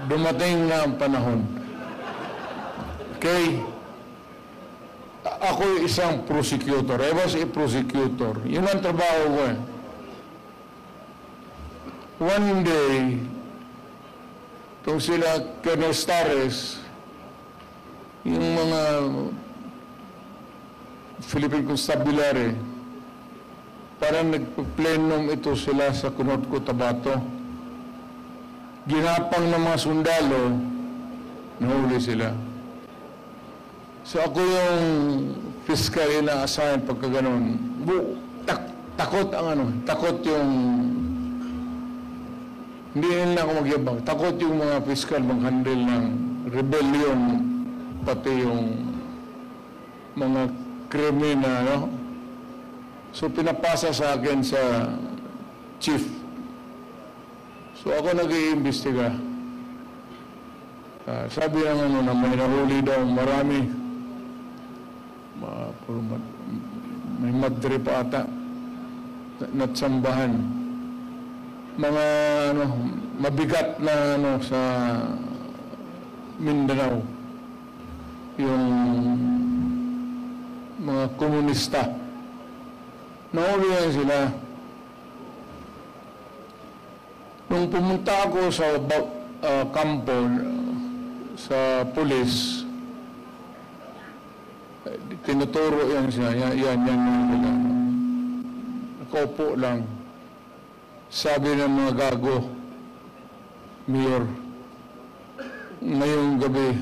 [SPEAKER 4] Dumating na ang panahon. Okay? Ako isang prosecutor. I was a prosecutor. Yun ang trabaho ko eh. One day, itong sila Colonel Stares, yung mga Philippine Constabulary, parang nagpa-plenum ito sila sa Kunot Cotabato. Ginapang ng mga sundalo, nahuli sila. So ako yung fiscal ina-assign pagka ganun. Takot ang ano, takot yung, hindi nila ako magyabang, takot yung mga fiscal mag-handle ng rebellion, pati yung mga krimen na, no? So pinapasa sa akin sa chief. So ako nag-iimbestiga. Sabi ng ano na may nahuli daw marami. May madre pa ata. Natsambahan. Mga ano, mabigat na ano sa Mindanao. Yung mga komunista. Nahuli yan sila. Nung pumunta ako sa kampo sa pulis, tinuturo yan siya. Yan. Nakaupo lang. Sabi ng mga gago, Mayor, ngayong gabi,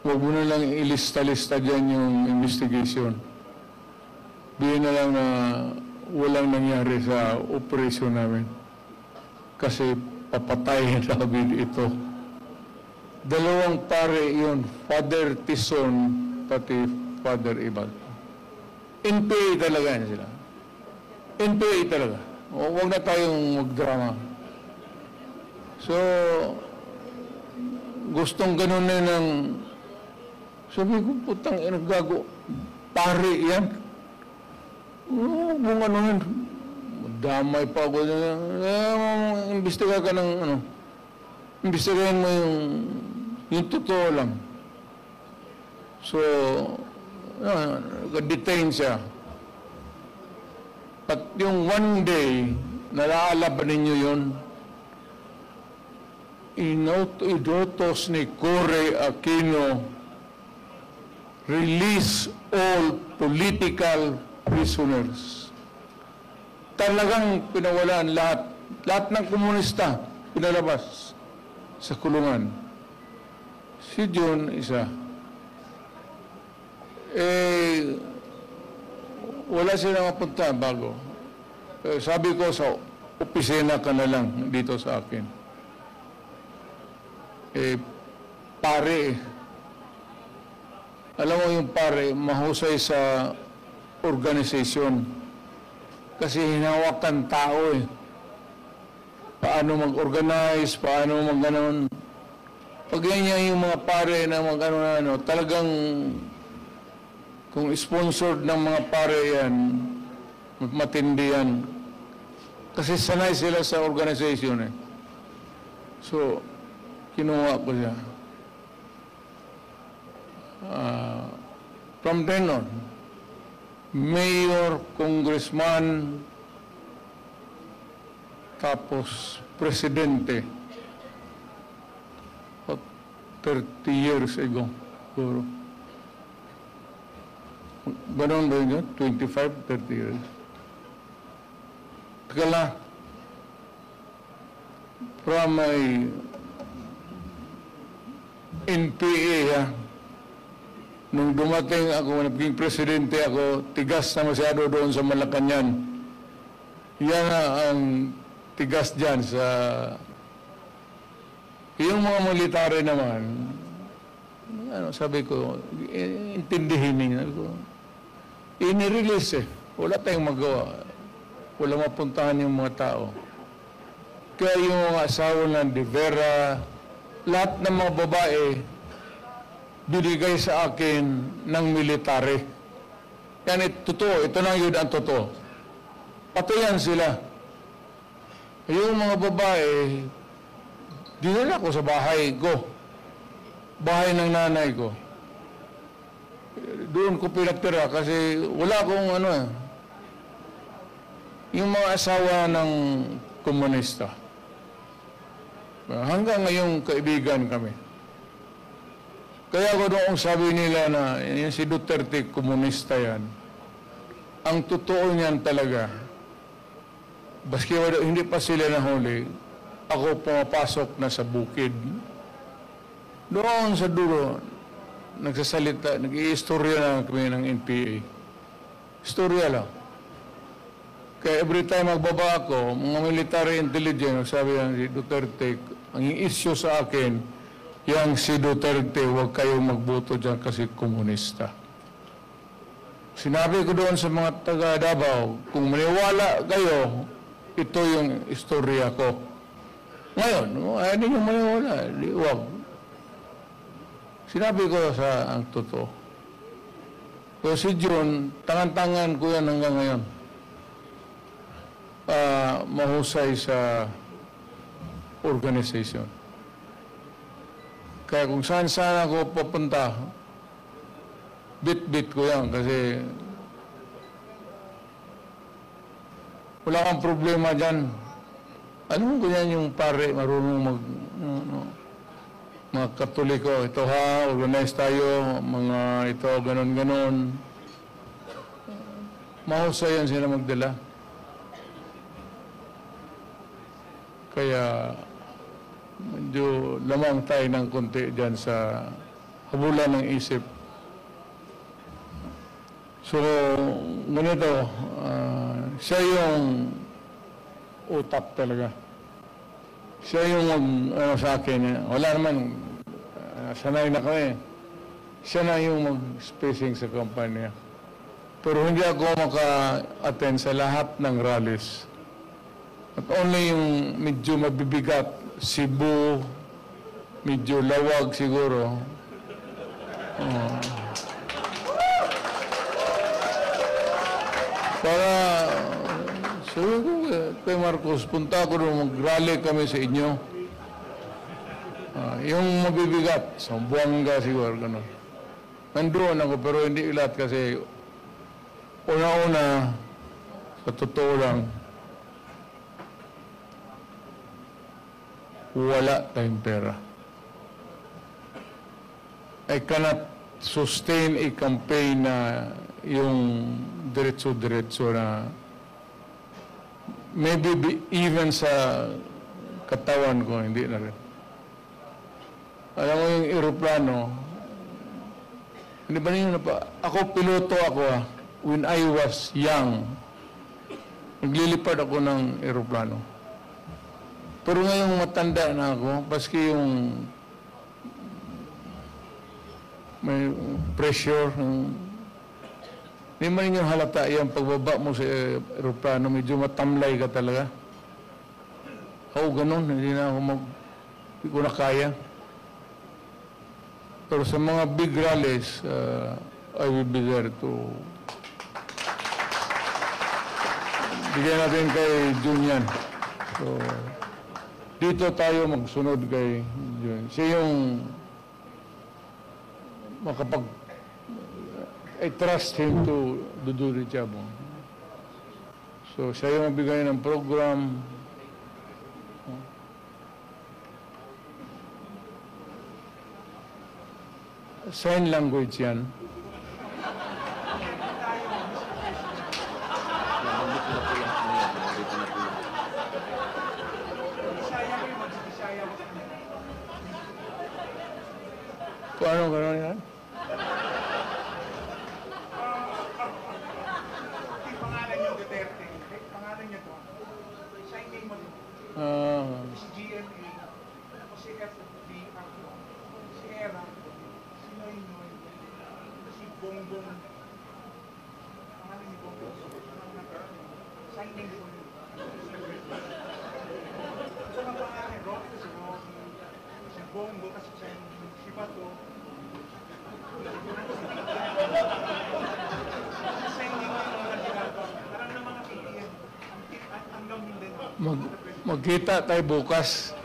[SPEAKER 4] huwag mo na lang ilista-lista dyan yung investigation. Bihin na lang na walang nangyari sa operasyon namin. Kasi papatayin namin ito. Dalawang pare yun, Father Tison, pati Father Ibal. NPA talaga yan sila. NPA talaga. O, huwag na tayong magdrama. So, gustong ganun na ng, sabi ko, putang gago, pare yan. Kung ano yan, damay pa ako. Imbestiga ka ng ano, imbestigahin mo yung totoo lang. So, detain siya. At yung one day, nalaalaban ninyo yun, inutos ni Cory Aquino, release all political prisoners. Talagang pinawalaan lahat ng komunista, pinalabas sa kulungan. Si John, isa. Wala silang mapunta bago. Sabi ko sa opisina ka na lang dito sa akin. Pare, alam mo yung pare, mahusay sa organisasyon. Kasi hinawakan tao eh. Paano mag-organize, paano mag-ganon. Pag ganyan yung mga pare na mag-ano, talagang kung sponsored ng mga pare yan, matindi yan. Kasi sanay sila sa organization eh. So, kinuha ko siya. From then on, mayor, congressman, tapos presidente. 30 years ago. Puro. Ganon ba yun? 25, 30 years. Kala, from my NPA, nung dumating ako, naging presidente ako, tigas na masyado doon sa Malacanang. Yan ang tigas dyan sa... Yung mga military naman, sabi ko, intindihin niya. Inirelease eh. Wala tayong magawa. Wala mapuntahan yung mga tao. Kaya yung mga asawa ng De Vera, lahat ng mga babae, binigay sa akin ng military. Yan, totoo. Ito na yun ang totoo. patayan sila. Yung mga babae, dinala ko sa bahay ko. Bahay ng nanay ko. Doon ko pinagtira kasi wala akong yung mga asawa ng komunista. Hanggang ngayong kaibigan kami. Kaya ko noong sabi nila na yung si Duterte, komunista yan. Ang totoo niyan talaga, baski hindi pa sila nahuli, ako pumapasok na sa bukid. Doon sa dulo, nagsasalita, nag-i-istorya na kami ng NPA. Istorya lang. Kaya every time magbaba ako, mga military intelligence, sabi yan si Duterte, ang issue sa akin, yang si Duterte, huwag kayong magboto dyan kasi komunista. Sinabi ko doon sa mga taga Davao, kung maniwala kayo, ito yung istorya ko. Ngayon, ayaw niyo maniwala, huwag. Sinabi ko sa ang totoo. So si John, tangan-tangan ko yan hanggang ngayon. Mahusay sa organization. Kaya kung saan-saan ako papunta, bit-bit ko yan kasi wala kang problema dyan. Alam mo ganyan yung pare, marunong mga Katoliko, ito ha, organize tayo, mga ito, ganon-ganon. Mahusay yan sila magdala. Kaya medyo lamang tayo ng konti dyan sa habulan ng isip. So, ganito, siya yung utak talaga. Siya yung sa akin, wala naman, sanay na kami. Siya na yung mag-spacing sa kampanya. Pero hindi ako maka-attend sa lahat ng rallies. At only yung medyo mabibigat, Cebu, medyo lawag siguro. Para, sabi ko kay Marcos, punta ako doon, mag-rally kami sa inyo. Yung mabibigat, sa Buanga siguro, gano'n. Nandoon ako, pero hindi lahat kasi una-una, sa totoo lang, wala tayong pera. I cannot sustain a campaign na yung diretso-diretso na maybe even sa katawan ko, hindi na rin. Alam mo yung aeroplano, hindi ba niyo ako, piloto ako when I was young, naglilipad ako ng aeroplano. Pero ngayong matanda na ako, paski yung may pressure, hindi man ninyo halata yung pagbaba mo sa aeroplano, medyo matamlay ka talaga. Ako ganun, hindi ko na kaya. Pero sa mga big rallies, I will be there to bigyan natin kay Junian. So, dito tayo magsunod kay Junian. Siya yung I trust him to do the job. So, siya yung magbigay ng program. Sign language yan. Kung ano gano'n yan?
[SPEAKER 5] Pangalan niyo Duterte. Pangalan niyo to. Sign name mo. Si GMA. Si FB. Si ERA. Si Noynoy. Si Bongbong. Pangalan ni Bongbong. Sign name mo. Ito ang pangalan. Rocky. Si Rocky. Si Bongo. Kasi si Bato. Sign name mo. Parang ng mga PPM.
[SPEAKER 4] Magkita tayo bukas.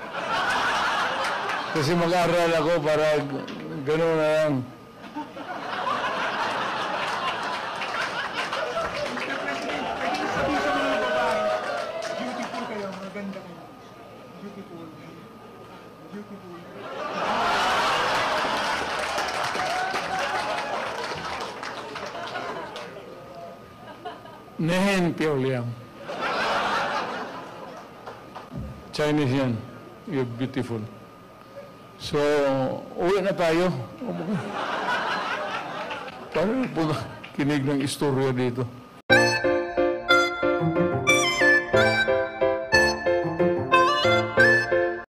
[SPEAKER 4] Kasi mag-aaral ako para gano'n na lang.
[SPEAKER 5] Mr. President, pwede ko sabihin sa mga babae, beautiful kayo, maganda kayo. Beautiful. Beautiful.
[SPEAKER 4] Nehen Piao Liang. Chinese yan. You're beautiful. So, uwi na tayo. Paano po kinig ng istorya dito?